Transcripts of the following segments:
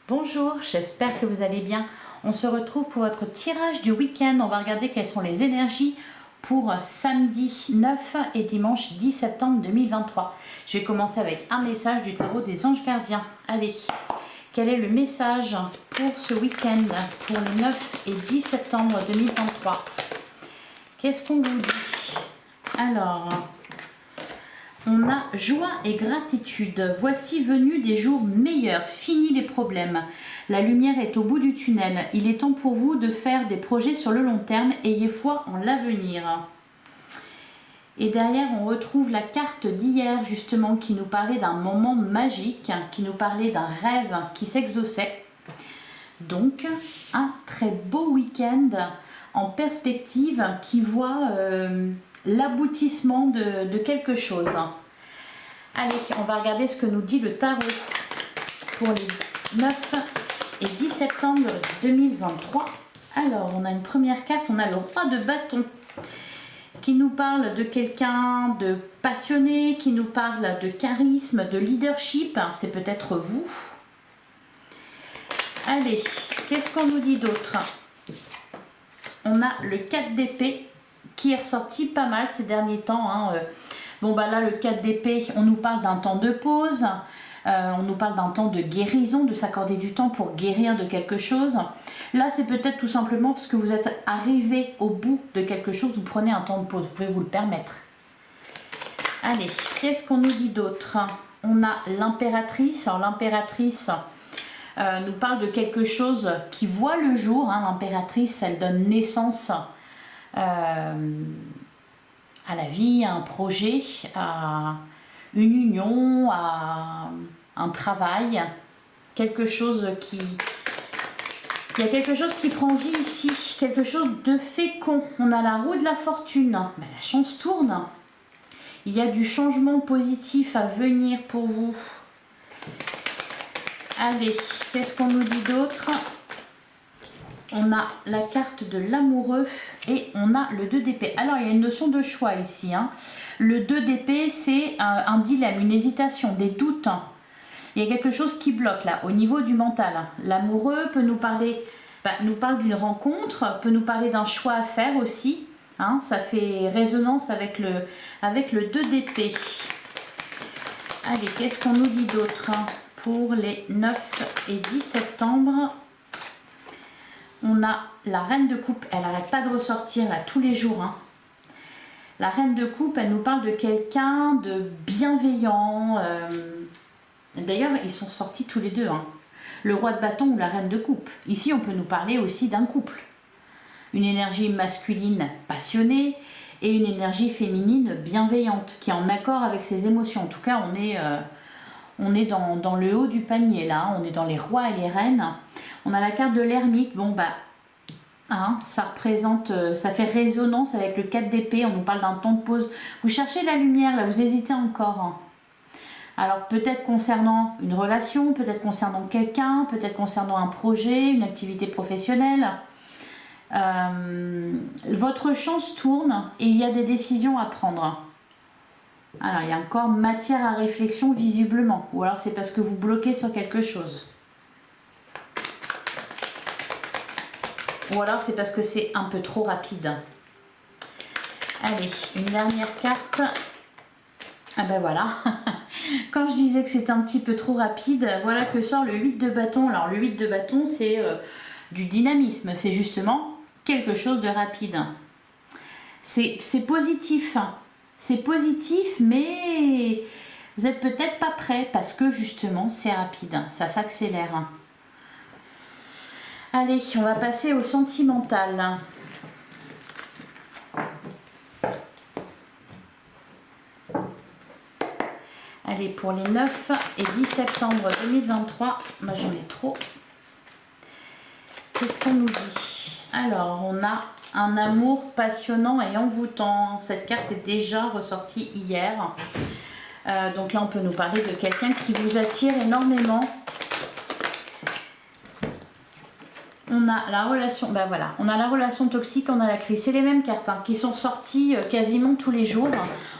Bonjour, j'espère que vous allez bien. On se retrouve pour votre tirage du week-end. On va regarder quelles sont les énergies pour samedi 9 et dimanche 10 septembre 2023. Je vais commencer avec un message du tarot des anges gardiens. Allez, quel est le message pour ce week-end, pour les 9 et 10 septembre 2023? Qu'est-ce qu'on vous dit? Alors, on a joie et gratitude. Voici venus des jours meilleurs. Fini les problèmes. La lumière est au bout du tunnel. Il est temps pour vous de faire des projets sur le long terme. Ayez foi en l'avenir. Et derrière, on retrouve la carte d'hier, justement, qui nous parlait d'un moment magique, qui nous parlait d'un rêve qui s'exauçait. Donc, un très beau week-end en perspective qui voit l'aboutissement de quelque chose. Allez, on va regarder ce que nous dit le tarot pour les 9 et 10 septembre 2023. Alors, on a une première carte, on a le roi de bâton qui nous parle de quelqu'un de passionné, qui nous parle de charisme, de leadership. C'est peut-être vous. Allez, qu'est-ce qu'on nous dit d'autre? On a le 4 d'épée qui est ressorti pas mal ces derniers temps. Bon, bah là, le 4 d'épée, on nous parle d'un temps de pause. On nous parle d'un temps de guérison, de s'accorder du temps pour guérir de quelque chose. Là, c'est peut-être tout simplement parce que vous êtes arrivé au bout de quelque chose, vous prenez un temps de pause, vous pouvez vous le permettre. Allez, qu'est-ce qu'on nous dit d'autre? On a l'impératrice. Alors l'impératrice nous parle de quelque chose qui voit le jour. L'impératrice, elle donne naissance à la vie, à un projet, à une union, à un travail, quelque chose qui... Il y a quelque chose qui prend vie ici, quelque chose de fécond. On a la roue de la fortune, mais la chance tourne. Il y a du changement positif à venir pour vous. Allez, qu'est-ce qu'on nous dit d'autre? On a la carte de l'amoureux et on a le 2 d'épée. Alors, il y a une notion de choix ici. Le 2 d'épée, c'est un dilemme, une hésitation, des doutes. Il y a quelque chose qui bloque là, au niveau du mental. L'amoureux peut nous parler, nous parle d'une rencontre, peut nous parler d'un choix à faire aussi. Ça fait résonance avec le 2 d'épée. Allez, qu'est-ce qu'on nous dit d'autre pour les 9 et 10 septembre? On a la reine de coupe, elle n'arrête pas de ressortir là tous les jours. La reine de coupe, elle nous parle de quelqu'un de bienveillant. D'ailleurs, ils sont sortis tous les deux. Le roi de bâton ou la reine de coupe. Ici, on peut nous parler aussi d'un couple. Une énergie masculine passionnée et une énergie féminine bienveillante qui est en accord avec ses émotions. En tout cas, on est dans le haut du panier là, on est dans les rois et les reines. On a la carte de l'ermite. Bon ça représente, ça fait résonance avec le 4 d'épée. On nous parle d'un temps de pause. Vous cherchez la lumière là, vous hésitez encore. Alors peut-être concernant une relation, peut-être concernant quelqu'un, peut-être concernant un projet, une activité professionnelle. Votre chance tourne et il y a des décisions à prendre. Alors, il y a encore matière à réflexion visiblement. Ou alors, c'est parce que vous bloquez sur quelque chose. Ou alors, c'est parce que c'est un peu trop rapide. Allez, une dernière carte. Ah ben voilà. Quand je disais que c'était un petit peu trop rapide, voilà que sort le 8 de bâton. Alors, le 8 de bâton, c'est du dynamisme. C'est justement quelque chose de rapide. C'est positif. C'est positif, mais vous n'êtes peut-être pas prêt parce que justement, c'est rapide. Ça s'accélère. Allez, on va passer au sentimental. Allez, pour les 9 et 10 septembre 2023, moi j'en ai trop. Qu'est-ce qu'on nous dit? Alors, on a un amour passionnant et envoûtant. Cette carte est déjà ressortie hier. Donc là, on peut nous parler de quelqu'un qui vous attire énormément. On a la relation, on a la relation toxique, on a la crise. C'est les mêmes cartes qui sont sorties quasiment tous les jours.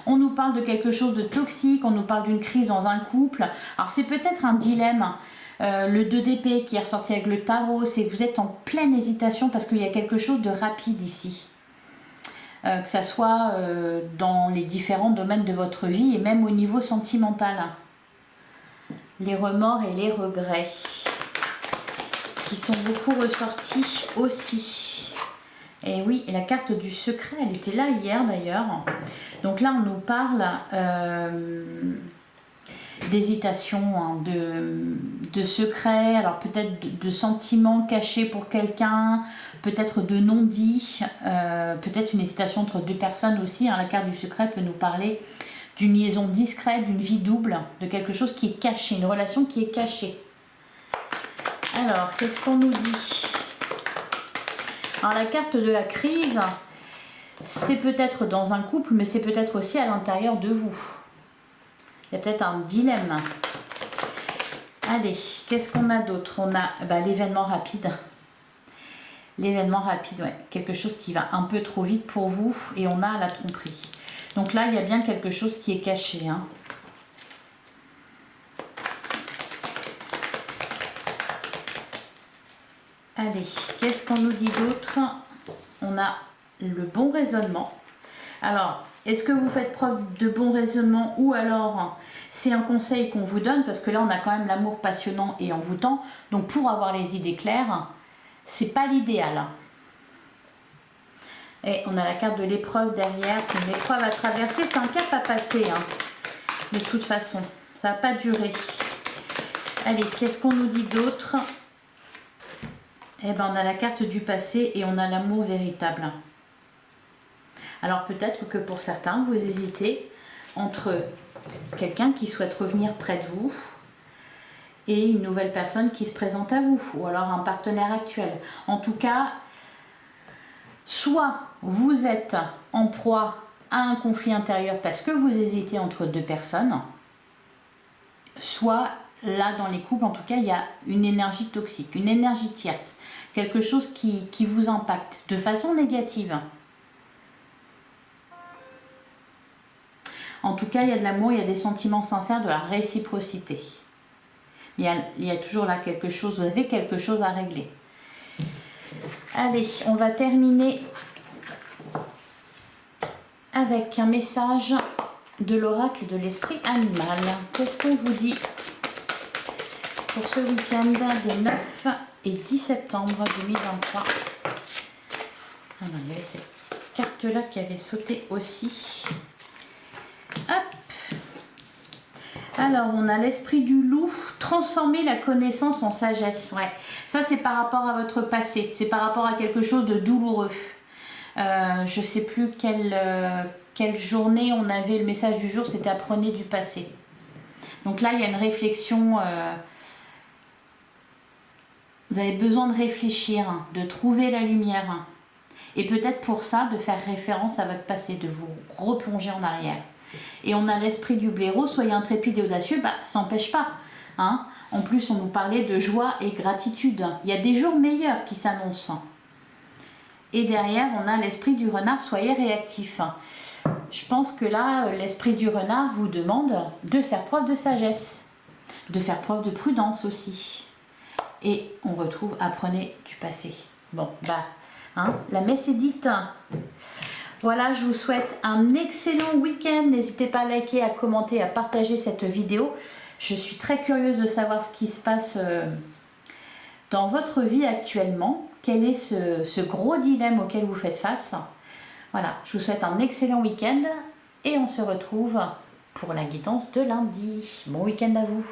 On nous parle de quelque chose de toxique, on nous parle d'une crise dans un couple. Alors c'est peut-être un dilemme. Le 2 d'épée qui est ressorti avec le tarot, c'est que vous êtes en pleine hésitation parce qu'il y a quelque chose de rapide ici. Que ça soit dans les différents domaines de votre vie et même au niveau sentimental. Les remords et les regrets qui sont beaucoup ressortis aussi. Et oui, la carte du secret, elle était là hier d'ailleurs. Donc là, on nous parle d'hésitation, hein, de secret, alors peut-être de sentiments cachés pour quelqu'un, peut-être de non-dit, peut-être une hésitation entre deux personnes aussi. Hein. La carte du secret peut nous parler d'une liaison discrète, d'une vie double, de quelque chose qui est caché, une relation qui est cachée. Alors, qu'est-ce qu'on nous dit? Alors, la carte de la crise, c'est peut-être dans un couple, mais c'est peut-être aussi à l'intérieur de vous. Il y a peut-être un dilemme. Allez, qu'est-ce qu'on a d'autre? On a l'événement rapide. L'événement rapide, ouais. Quelque chose qui va un peu trop vite pour vous. Et on a la tromperie. Donc là, il y a bien quelque chose qui est caché. Hein. Allez, qu'est-ce qu'on nous dit d'autre? On a le bon raisonnement. Alors, est-ce que vous faites preuve de bon raisonnement ou alors c'est un conseil qu'on vous donne? Parce que là, on a quand même l'amour passionnant et envoûtant. Donc, pour avoir les idées claires, c'est pas l'idéal. Et on a la carte de l'épreuve derrière. C'est une épreuve à traverser. C'est un cap à passer. Hein. De toute façon, ça va pas durer. Allez, qu'est-ce qu'on nous dit d'autre? Eh ben, on a la carte du passé et on a l'amour véritable. Alors peut-être que pour certains, vous hésitez entre quelqu'un qui souhaite revenir près de vous et une nouvelle personne qui se présente à vous, ou alors un partenaire actuel. En tout cas, soit vous êtes en proie à un conflit intérieur parce que vous hésitez entre deux personnes, soit là dans les couples, en tout cas, il y a une énergie toxique, une énergie tierce, quelque chose qui vous impacte de façon négative. En tout cas, il y a de l'amour, il y a des sentiments sincères, de la réciprocité. Il y a toujours là quelque chose, vous avez quelque chose à régler. Allez, on va terminer avec un message de l'oracle de l'esprit animal. Qu'est-ce qu'on vous dit pour ce week-end des 9 et 10 septembre 2023? Ah non, il y avait cette carte-là qui avait sauté aussi. Hop. Alors, on a l'esprit du loup, transformer la connaissance en sagesse. Ouais. Ça, c'est par rapport à votre passé. C'est par rapport à quelque chose de douloureux. Je ne sais plus quelle journée on avait le message du jour, c'était apprenez du passé. Donc là, il y a une réflexion. Vous avez besoin de réfléchir, de trouver la lumière. Et peut-être pour ça, de faire référence à votre passé, de vous replonger en arrière. Et on a l'esprit du blaireau, soyez intrépide et audacieux, ça n'empêche pas. Hein. En plus, on nous parlait de joie et gratitude. Il y a des jours meilleurs qui s'annoncent. Et derrière, on a l'esprit du renard, soyez réactif. Je pense que là, l'esprit du renard vous demande de faire preuve de sagesse, de faire preuve de prudence aussi. Et on retrouve apprenez du passé. Bon, la messe est dite. Voilà, je vous souhaite un excellent week-end. N'hésitez pas à liker, à commenter, à partager cette vidéo. Je suis très curieuse de savoir ce qui se passe dans votre vie actuellement. Quel est ce gros dilemme auquel vous faites face? Voilà, je vous souhaite un excellent week-end et on se retrouve pour la guidance de lundi. Bon week-end à vous.